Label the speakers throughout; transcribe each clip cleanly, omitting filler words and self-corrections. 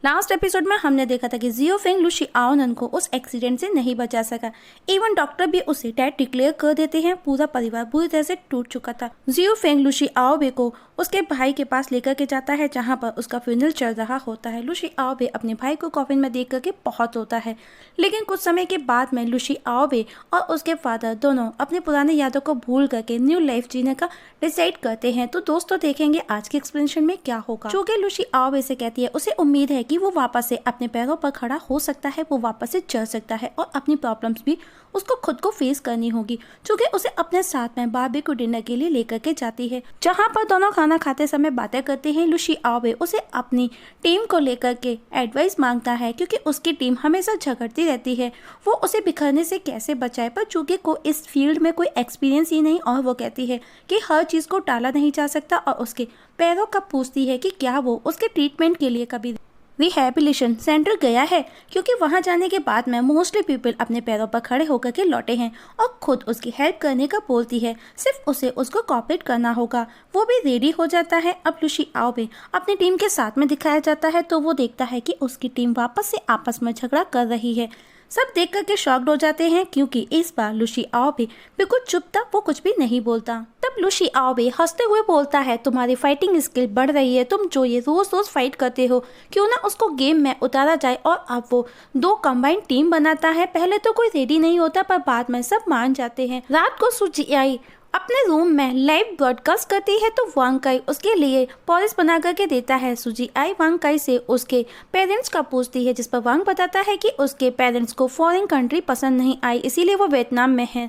Speaker 1: Last episode में हमने देखा था कि जियो फेंग लुशी आओनन को उस एक्सीडेंट से नहीं बचा सका। इवन डॉक्टर भी उसे डेड डिक्लेयर कर देते हैं। पूरा परिवार बुरी तरह से टूट चुका था। जियो फेंग लुशी आओबे को उसके भाई के पास लेकर के जाता है, जहां पर उसका फ्यूनरल चल रहा होता है। लुशी आओबे अपने भाई को कॉफिन में देख करके बहुत रोता है, लेकिन कुछ समय के बाद में लुशी आओबे और उसके फादर दोनों अपने पुराने यादों को भूल करके न्यू लाइफ जीने का डिसाइड करते हैं। तो दोस्तों देखेंगे आज के एक्सप्लेनेशन में क्या होगा। जो कि लुशी आओबे से कहती है उसे उम्मीद है कि वो वापस से अपने पैरों पर खड़ा हो सकता है, वो वापस से चल सकता है और अपनी प्रॉब्लम्स भी उसको खुद को फेस करनी होगी। चूंकि उसे अपने साथ में बारबेक्यू डिनर के लिए लेकर के जाती है, जहां पर दोनों खाना खाते समय बातें करते हैं। लुशी आओबे उसे अपनी टीम को लेकर के एडवाइस मांगता है, क्योंकि उसकी टीम हमेशा झगड़ती रहती है, वो उसे बिखरने से कैसे बचाए। पर चूंकि को इस फील्ड में कोई एक्सपीरियंस ही नहीं और वो कहती है कि हर चीज को टाला नहीं जा सकता, और उसके पैरों का पूछती है कि क्या वो उसके ट्रीटमेंट के लिए कभी रिहैबिलिटेशन सेंटर गया है, क्योंकि वहां जाने के बाद में मोस्टली पीपल अपने पैरों पर खड़े होकर के लौटे हैं और खुद उसकी हेल्प करने का बोलती है। सिर्फ उसे उसको कॉपरेट करना होगा। वो भी रेडी हो जाता है। अब लुशी आओबे अपनी टीम के साथ में दिखाया जाता है, तो वो देखता है कि उसकी टीम वापस से आपस में झगड़ा कर रही है। सब देख करके शॉक्ड हो जाते हैं, क्योंकि इस बार लुशी आओबे बिल्कुल चुप था, वो कुछ भी नहीं बोलता। तब लुशी आओबे हंसते हुए बोलता है, तुम्हारी फाइटिंग स्किल बढ़ रही है, तुम जो ये रोज रोज फाइट करते हो, क्यों ना उसको गेम में उतारा जाए। और अब वो दो कंबाइंड टीम बनाता है। पहले तो कोई रेडी नहीं होता, पर बाद में सब मान जाते हैं। रात को सुजियाई अपने रूम में लाइव ब्रॉडकास्ट करती है, तो वांग काई उसके लिए पॉलिस बना करके देता है। सुजियाई वांग काई से उसके पेरेंट्स का पूछती है, जिस पर वांग बताता है कि उसके पेरेंट्स को फॉरेन कंट्री पसंद नहीं आई, इसीलिए वो वियतनाम में है।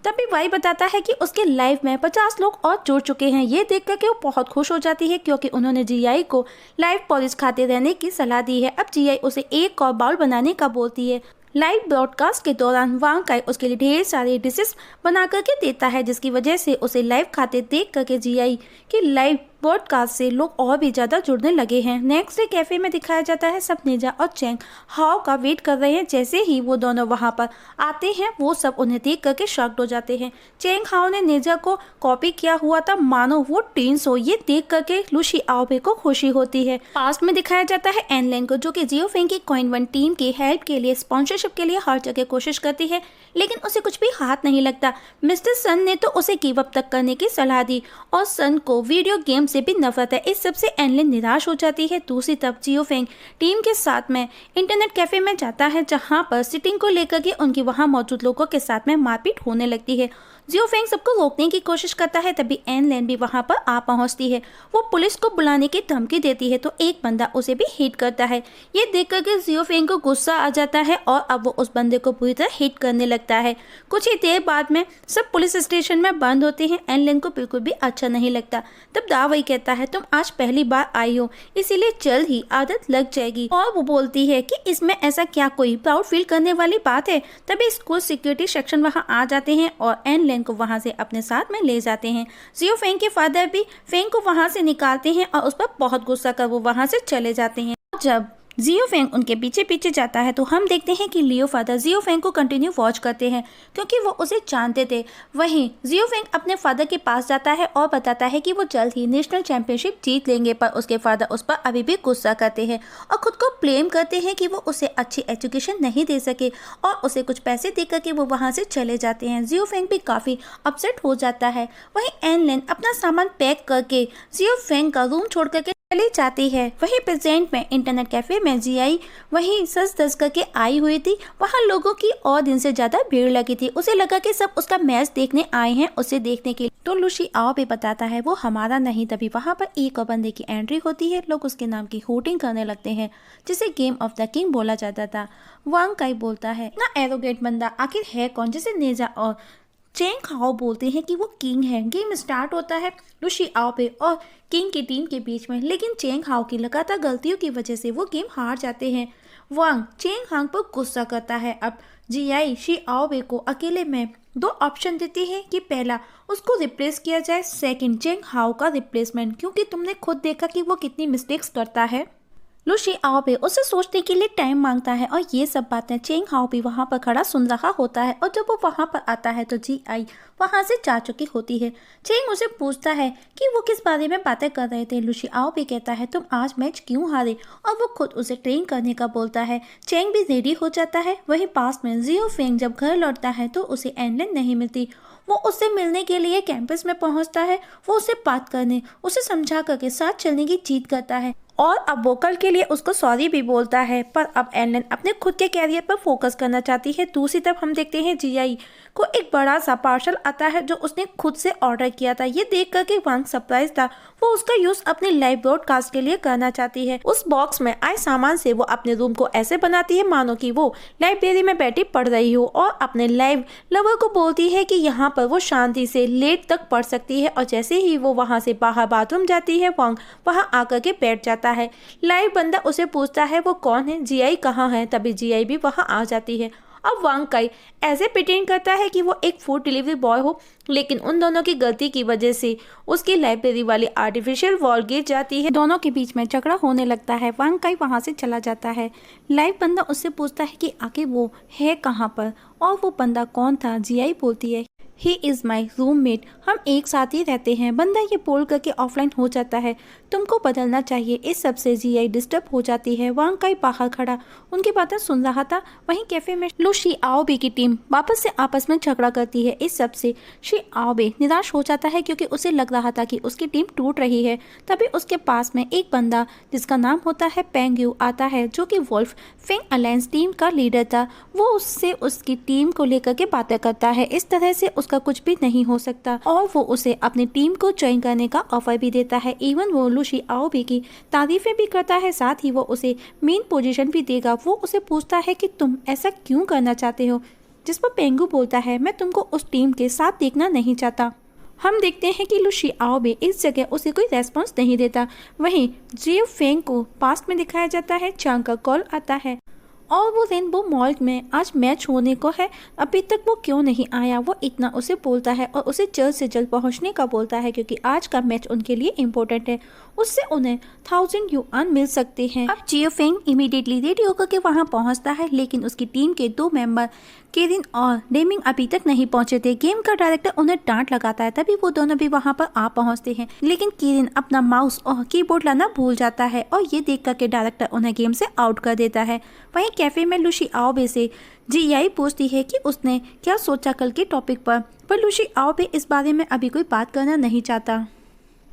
Speaker 1: तभी वाई बताता है कि उसके लाइफ में 50 लोग और जुड़ चुके हैं। ये देख करके वो बहुत खुश हो जाती है, क्योंकि उन्होंने जीआई को लाइव पॉलिस खाते रहने की सलाह दी है। अब जीआई उसे एक और बाउल बनाने का बोलती है। लाइव ब्रॉडकास्ट के दौरान वांग काई उसके लिए ढेर सारे डिशेस बना करके देता है, जिसकी वजह से उसे लाइव खाते देख करके जीआई की लाइव ब्रॉडकास्ट से लोग और भी ज्यादा जुड़ने लगे हैं। नेक्स्ट डे कैफे में दिखाया जाता है, सब नेजा और चेंग हाओ का वेट कर रहे हैं। जैसे ही वो दोनों वहां पर आते हैं, वो सब उन्हें देख करके शॉक्ड हो जाते हैं। चेंग हाओ ने नेजा को कॉपी किया हुआ था, मानो वो टीन्स हो। ये देख करके लुशी आओबे को खुशी होती है। पास्ट में दिखाया जाता है एनलेन को, जो कि जियो फेंग की कॉइन वन टीम की हेल्प के लिए, स्पॉन्सरशिप के लिए हर जगह कोशिश करती है, लेकिन उसे कुछ भी हाथ नहीं लगता। मिस्टर सन ने तो उसे गिव अप तक करने की सलाह दी, और सन को वीडियो गेम से भी नफरत है। इस सबसे एनलिन निराश हो जाती है। दूसरी तरफ जियो फेंग टीम के साथ में इंटरनेट कैफे में जाता है, जहां पर सिटिंग को लेकर के उनकी वहां मौजूद लोगों के साथ में मारपीट होने लगती है। जियो फेंग सबको रोकने की कोशिश करता है, तभी एनलेन भी वहां पर आ पहुंचती है। वो पुलिस को बुलाने की धमकी देती है, तो एक बंदा उसे भी हिट करता है। ये देख करके जियो फेंग को गुस्सा आ जाता है, और अब वो उस बंदे को पूरी तरह हिट करने लगता है। कुछ ही देर बाद में सब पुलिस स्टेशन में बंद होते हैं। एनलेन को बिल्कुल भी अच्छा नहीं लगता। तब दावई कहता है, तुम आज पहली बार आई हो, इसीलिए जल्द ही आदत लग जाएगी। और वो बोलती है कि इसमें ऐसा क्या कोई प्राउड फील करने वाली बात है। तभी स्कूल सिक्योरिटी सेक्शन वहां आ जाते हैं और एनलेन को वहां से अपने साथ में ले जाते हैं। जियो फेंग के फादर भी फेंग को वहां से निकालते हैं, और उस पर बहुत गुस्सा कर वो वहां से चले जाते हैं। जब जियो फेंग उनके पीछे पीछे जाता है, तो हम देखते हैं कि लियो फादर जियो फेंग को कंटिन्यू वॉच करते हैं, क्योंकि वो उसे जानते थे। वहीं जियो फेंग अपने फादर के पास जाता है और बताता है कि वो जल्द ही नेशनल चैंपियनशिप जीत लेंगे, पर उसके फादर उस पर अभी भी गुस्सा करते हैं और खुद को ब्लेम करते हैं कि वो उसे अच्छी एजुकेशन नहीं दे सके, और उसे कुछ पैसे दे करके वो वहाँ से चले जाते हैं। जियो फेंग भी काफ़ी अपसेट हो जाता है। वहीं एनलेन अपना सामान पैक करके जियो फेंग का रूम छोड़ करके चली जाती है। वहीं प्रेजेंट में इंटरनेट कैफे में जीआई वहीं सज धज करके आई हुई थी। वहां लोगों की और दिन से ज्यादा भीड़ लगी थी। उसे लगा कि सब उसका मैच देखने आए हैं, उसे देखने के लिए। तो लुशी आओ भी बताता है वो हमारा नहीं। तभी वहां पर एक और बंदे की एंट्री होती है। लोग उसके नाम की होटिंग करने लगते हैं, जिसे गेम ऑफ द किंग बोला जाता था। वांग काई बोलता है, ना एरोगेट बंदा आखिर है कौन, जिसे नेजा और चेंग हाओ बोलते हैं कि वो किंग है। गेम स्टार्ट होता है लुशी आओबे और किंग की टीम के बीच में, लेकिन चेंग हाओ की लगातार गलतियों की वजह से वो गेम हार जाते हैं। वांग चेंग हांग पर गुस्सा करता है। अब जीआई शी आओबे को अकेले में दो ऑप्शन देती है कि पहला उसको रिप्लेस किया जाए, सेकंड चेंग हाओ का रिप्लेसमेंट, क्योंकि तुमने खुद देखा कि वो कितनी मिस्टेक्स करता है। लुशी आओ भी उसे सोचने के लिए टाइम मांगता है और ये सब बातें चेंग हाओ भी वहां पर खड़ा सुन रहा होता है। और जब वो वहां पर आता है तो जी आई वहां से जा चुकी होती है। चेंग उसे पूछता है कि वो किस बारे में बातें कर रहे थे। लुशी आओ भी कहता है तुम आज मैच क्यों हारे, और वो खुद उसे ट्रेन करने का बोलता है। चेंग भी रेडी हो जाता है। वहीं पास में जियो फेंग जब घर लौटता है तो उसे एनलिन नहीं मिलती। वो उससे मिलने के लिए कैंपस में पहुंचता है। वो उसे बात करने, उसे समझा करके साथ चलने की जिद करता है और अब वो कल के लिए उसको सॉरी भी बोलता है। पर अब एनलिन अपने खुद के कैरियर पर फोकस करना चाहती है। दूसरी तरफ हम देखते हैं जीआई को एक बड़ा सा पार्सल आता है जो उसने खुद से ऑर्डर किया था। ये देख कर के वांग सरप्राइज था। वो उसका यूज अपने लाइव ब्रॉडकास्ट के लिए करना चाहती है। उस बॉक्स में आए सामान से वो अपने रूम को ऐसे बनाती है मानो कि वो लाइब्रेरी में बैठी पढ़ रही हो, और अपने लाइव लवर को बोलती है कि यहाँ पर वो शांति से लेट तक पढ़ सकती है। और जैसे ही वो वहाँ से बाहर बाथरूम जाती है वांग वहाँ आकर के बैठ जाता है। लाइव बंदा उसे पूछता है वो कौन है, जीआई कहाँ है। तभी जीआई भी वहाँ आ जाती है। अब वांग काई ऐसे प्रिटेंड करता है कि वो एक फूड डिलीवरी बॉय हो, लेकिन उन दोनों की गलती की वजह से उसकी लाइब्रेरी वाली आर्टिफिशियल वॉल गिर जाती है। दोनों के बीच में झगड़ा होने लगता है। वांग काई वहां से चला जाता है। लाइव बंदा उससे पूछता है कि आखिर वो है कहाँ पर और वो बंदा कौन था। जीआई बोलती है ही इज़ माई रूममेट, हम एक साथ ही रहते हैं। बंदा ये बोल करके ऑफलाइन हो जाता है। तुमको बदलना चाहिए। इस सब से जीआई डिस्टर्ब हो जाती है। वांग काई बाहर खड़ा उनकी बातें सुन रहा था। वहीं कैफे में लुशी आओबे की टीम वापस से आपस में झगड़ा करती है। इस सब से शी आओबे निराश हो जाता है क्योंकि उसे लग रहा था कि उसकी टीम टूट रही है। तभी उसके पास में एक बंदा जिसका नाम होता है पेंग्यू आता है, जो कि वुल्फ फेंग अलायंस टीम का लीडर था। वो उससे उसकी टीम को लेकर के बातें करता है। इस तरह से उसका कुछ भी नहीं हो सकता और वो उसे अपनी टीम को ज्वाइन करने का ऑफर भी देता है। इवन वो लुशी आओबे की तारीफें भी करता है, साथ ही वो उसे मेन पोजीशन भी देगा। वो उसे पूछता है कि तुम ऐसा क्यों करना चाहते हो, जिस पर पेंगू बोलता है मैं तुमको उस टीम के साथ देखना नहीं चाहता। हम देखते हैं कि लुशी आओबे इस जगह उसे कोई रेस्पॉन्स नहीं देता। वहीं जियो फेंग को पास्ट में दिखाया जाता है। चांग का कॉल आता है और वो रेनबो मॉल में आज मैच होने को है, अभी तक वो क्यों नहीं आया। वो इतना उसे बोलता है और उसे जल्द से जल्द पहुंचने का बोलता है क्योंकि आज का मैच उनके लिए इम्पोर्टेंट है। उससे उन्हें 1000 युआन मिल सकते हैं। अब जियो फेंग इमीडिएटली रेडी होकर के वहां पहुंचता है, लेकिन उसकी टीम के 2 मेंबर केरिन और डेमिंग अभी तक नहीं पहुंचे थे। गेम का डायरेक्टर उन्हें डांट लगाता है। तभी वो दोनों भी वहां पर आ पहुंचते हैं, लेकिन केरिन अपना माउस और कीबोर्ड लाना भूल जाता है और ये देख करके डायरेक्टर उन्हें गेम से आउट कर देता है। वहीं कैफे में लुशी आओबे से जीआई पूछती है कि उसने क्या सोचा कल के टॉपिक पर लुशी आओबे इस बारे में अभी कोई बात करना नहीं चाहता।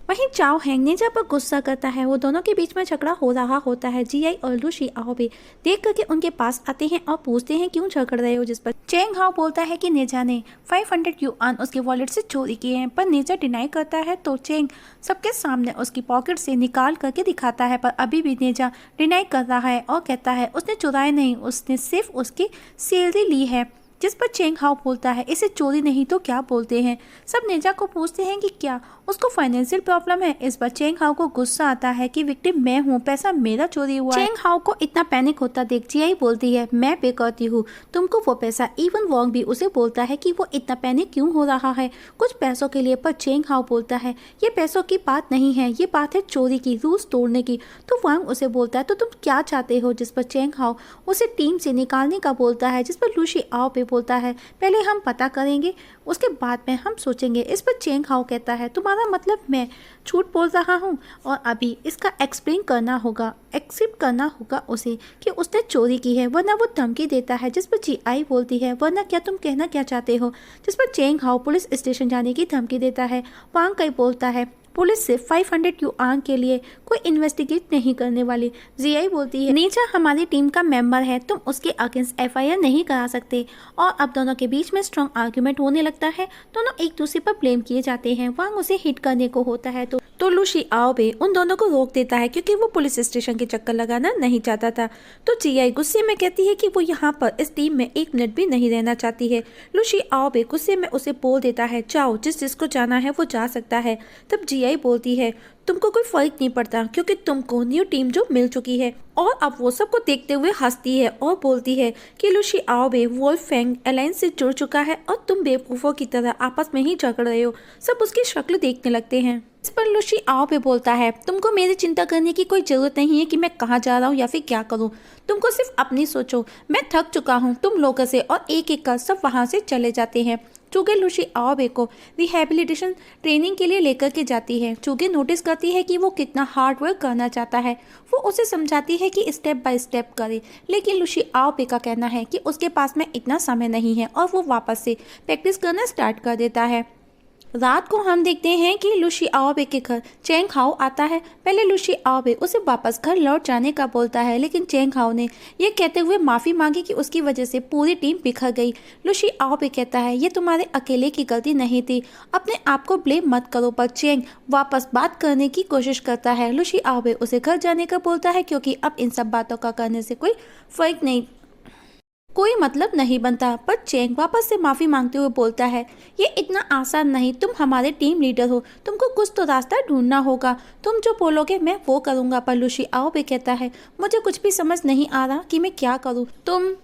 Speaker 1: वहीं चाओ हैंग नेजा पर गुस्सा करता है। वो दोनों के बीच में झगड़ा हो रहा होता है। जीआई और लुशी आओबे देख करके उनके पास आते हैं और पूछते हैं क्यों झगड़ रहे हो, जिस पर चेंग हाओ बोलता है कि नेजा ने 500 युआन उसके वॉलेट से चोरी किए हैं। पर नेजा डिनाई करता है तो चेंग सबके सामने उसकी पॉकेट से निकाल करके दिखाता है, पर अभी भी नेजा डिनाई कर रहा है और कहता है उसने चुराए नहीं, उसने सिर्फ उसकी सैलरी ली है। जिस पर चेंग हाओ बोलता है इसे चोरी नहीं तो क्या बोलते हैं। सब नेजा को पूछते हैं कि क्या उसको फाइनेंशियल प्रॉब्लम है। इस पर चेंग हाओ को गुस्सा आता है कि विक्टिम मैं हूँ, पैसा मेरा चोरी हुआ है। चेंग हाओ को इतना पैनिक होता देख जीआई बोलती है मैं पे करती हूँ तुमको वो पैसा। इवन वॉन्ग भी उसे बोलता है कि वो इतना पैनिक क्यों हो रहा है कुछ पैसों के लिए। पर चेंग हाओ बोलता है ये पैसों की बात नहीं है, ये बात है चोरी की, रूल्स तोड़ने की। तो वॉन्ग उसे बोलता है तो तुम क्या चाहते हो, जिस पर चेंग हाओ उसे टीम से निकालने का बोलता है। जिस पर लुशी आओबे बोलता है पहले हम पता करेंगे उसके बाद में हम सोचेंगे। इस पर चेंग हाओ कहता है तुम्हारा मतलब मैं झूठ बोल रहा हूँ और अभी इसका एक्सप्लेन करना होगा, एक्सेप्ट करना होगा उसे कि उसने चोरी की है, वरना वो धमकी देता है। जिस पर जीआई बोलती है वरना क्या तुम कहना क्या चाहते हो। जिस पर चेंग हाओ पुलिस स्टेशन जाने की धमकी देता है। वांग काई बोलता है पुलिस से 500 युआन के लिए कोई इन्वेस्टिगेट नहीं करने वाली। जीआई बोलती है नेजा हमारी टीम का मेंबर है, तुम उसके अगेंस्ट एफआईआर नहीं करा सकते। और अब दोनों के बीच में स्ट्रॉन्ग आर्ग्यूमेंट होने लगता है। दोनों एक दूसरे पर ब्लेम किए जाते हैं। वांग उसे हिट करने को होता है तो लुशी आओबे उन दोनों को रोक देता है क्योंकि वो पुलिस स्टेशन के चक्कर लगाना नहीं चाहता था। तो जीआई गुस्से में कहती है कि वो यहाँ पर इस टीम में 1 मिनट भी नहीं रहना चाहती है। लुशी आओबे गुस्से में उसे बोल देता है जाओ, जिसको जाना है वो जा सकता है। तब जीआई बोलती है तुमको कोई फर्क नहीं पड़ता क्योंकि तुमको न्यू टीम जो मिल चुकी है। और अब वो सबको देखते हुए हंसती है और बोलती है कि लुशी आओबे वुल्फ फेंग अलायंस से जुड़ चुका है और तुम बेवकूफ़ों की तरह आपस में ही झगड़ रहे हो। सब उसकी शक्ल देखने लगते हैं। इस पर लुशी आओ पे बोलता है, तुमको मेरी चिंता करने की कोई जरूरत नहीं है कि मैं कहाँ जा रहा हूँ या फिर क्या करूँ। तुमको सिर्फ अपनी सोचो। मैं थक चुका हूँ तुम लोगों से। और एक एक कर सब वहाँ से चले जाते हैं। चूगे लुशी आओबे को रिहेबिलिटेशन ट्रेनिंग के लिए लेकर के जाती है। चूगे नोटिस करती है कि वो कितना हार्ड वर्क करना चाहता है। वो उसे समझाती है कि स्टेप बाय स्टेप करे, लेकिन लुशी आओबे का कहना है कि उसके पास में इतना समय नहीं है और वो वापस से प्रैक्टिस करना स्टार्ट कर देता है। रात को हम देखते हैं कि लुशी आओबे के घर चेंग हाओ आता है। पहले लुशी आओबे उसे वापस घर लौट जाने का बोलता है, लेकिन चेंग हाओ ने यह कहते हुए माफ़ी मांगी कि उसकी वजह से पूरी टीम बिखर गई। लुशी आओबे कहता है, ये तुम्हारे अकेले की गलती नहीं थी, अपने आप को ब्लेम मत करो। पर चेंग वापस बात करने की कोशिश करता है। लुशी आओबे उसे घर जाने का बोलता है, क्योंकि अब इन सब बातों का करने से कोई मतलब नहीं बनता। पर चेंग वापस से माफ़ी मांगते हुए बोलता है, ये इतना आसान नहीं, तुम हमारे टीम लीडर हो, तुमको कुछ तो रास्ता ढूंढना होगा, तुम जो बोलोगे मैं वो करूँगा। पर लुशी आओबे कहता है, मुझे कुछ भी समझ नहीं आ रहा कि मैं क्या करूँ।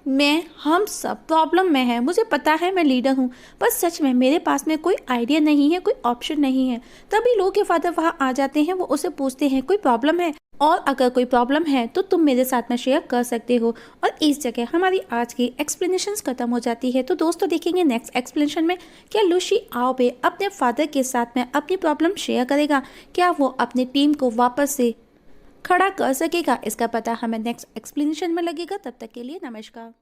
Speaker 1: मैं हम सब प्रॉब्लम में है, मुझे पता है मैं लीडर हूँ, पर सच में मेरे पास में कोई आइडिया नहीं है, कोई ऑप्शन नहीं है। तभी लो के फादर वहाँ आ जाते हैं। वो उसे पूछते हैं, कोई प्रॉब्लम है, और अगर कोई प्रॉब्लम है तो तुम मेरे साथ में शेयर कर सकते हो। और इस जगह हमारी आज की एक्सप्लेनेशंस खत्म हो जाती है। तो दोस्तों देखेंगे नेक्स्ट एक्सप्लेनेशन में क्या लुशी आओबे अपने फादर के साथ में अपनी प्रॉब्लम शेयर करेगा, क्या वो अपनी टीम को वापस से खड़ा कर सकेगा। इसका पता हमें नेक्स्ट एक्सप्लेनेशन में लगेगा। तब तक के लिए नमस्कार।